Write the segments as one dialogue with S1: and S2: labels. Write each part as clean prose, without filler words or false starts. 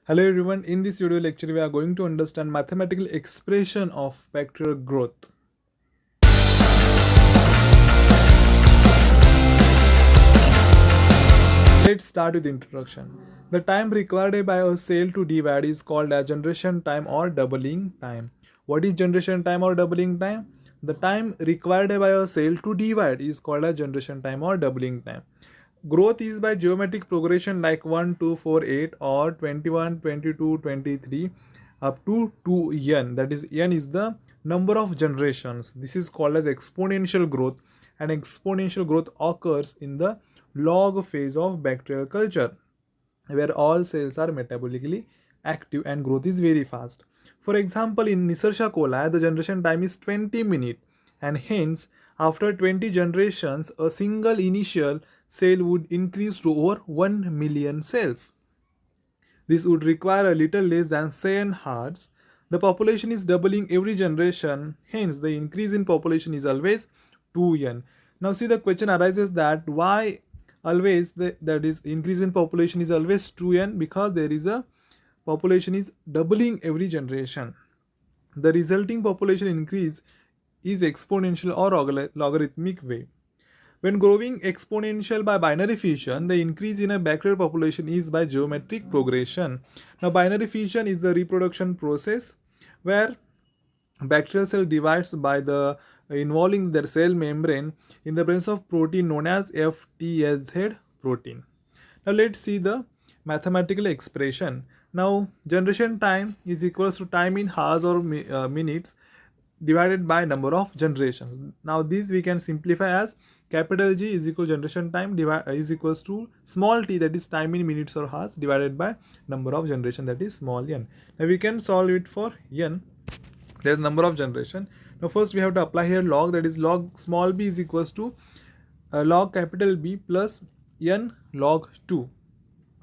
S1: Hello everyone, in this video lecture we are going to understand mathematical expression of bacterial growth. Let's start with introduction. The time required by a cell to divide is called as generation time or doubling time. What is generation time or doubling time? The time required by a cell to divide is called as generation time or doubling time. Growth is by geometric progression like 1, 2, 4, 8 or 21, 22, 23 up to 2n. That is, n is the number of generations. This is called as exponential growth, and exponential growth occurs in the log phase of bacterial culture where all cells are metabolically active and growth is very fast. For example, in Nisarga coli, the generation time is 20 minutes, and hence, after 20 generations, a single initial cell would increase to over 1 million cells. This would require a little less than 7 hours. The population is doubling every generation, hence, the increase in population is always 2n. Now, see, the question arises that why always that is increase in population is always 2n, because there is a population is doubling every generation. The resulting population increase is exponential or logarithmic way. When growing exponential by binary fission, the increase in a bacterial population is by geometric progression. Now, binary fission is the reproduction process where bacterial cell divides by the involving their cell membrane in the presence of protein known as FTZ protein. Now let's see the mathematical expression. Now generation time is equals to time in hours or minutes divided by number of generations. Now this we can simplify as capital G is equal generation time is equals to small t, that is time in minutes or hours, divided by number of generation, that is small n. Now we can solve it for n. There's number of generation. Now first we have to apply here log, that is log small b is equals to log capital B plus n log 2.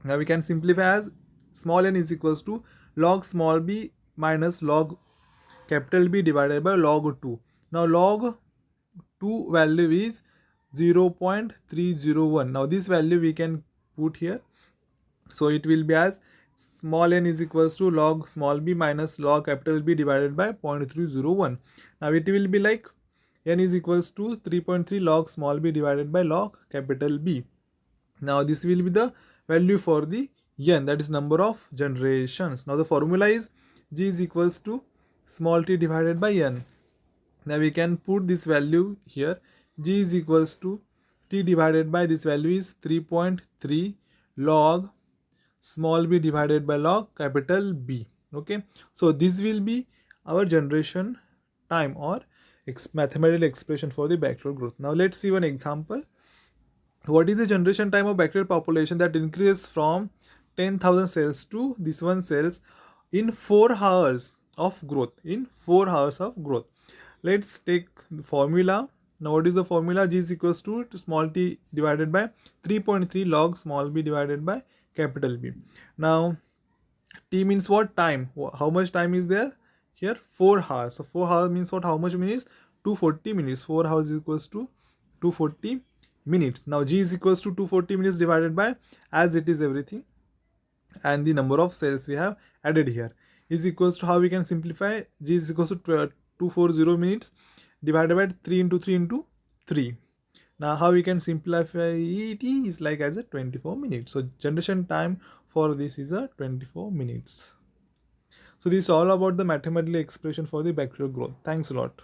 S1: Now we can simplify as small n is equals to log small b minus log capital B divided by log 2. Now log 2 value is 0.301. Now this value we can put here. So it will be as small n is equals to log small b minus log capital B divided by 0.301. Now it will be like n is equals to 3.3 log small b divided by log capital B. Now this will be the value for the n, that is number of generations. Now the formula is G is equals to small t divided by n. Now we can put this value here. G is equals to t divided by this value is 3.3 log small b divided by log capital B. Okay, so this will be our generation time or mathematical expression for the bacterial growth. Now let's see one example. What is the generation time of bacterial population that increases from 10,000 cells to this one cells in 4 hours of growth? In 4 hours of growth. Let's take the formula. Now what is the formula? G is equals to small t divided by 3.3 log small b divided by capital B. Now t means what? Time. How much time is there here? 4 hours. So 4 hours means what? How much minutes? 240 minutes. 4 hours is equals to 240 minutes. Now G is equals to 240 minutes divided by, as it is everything, and the number of cells we have added here is equals to, how we can simplify? G is equals to 240 minutes divided by 3 into 3 into 3. Now how we can simplify it is like as a 24 minutes. So generation time for this is a 24 minutes. So this is all about the mathematical expression for the bacterial growth. Thanks a lot.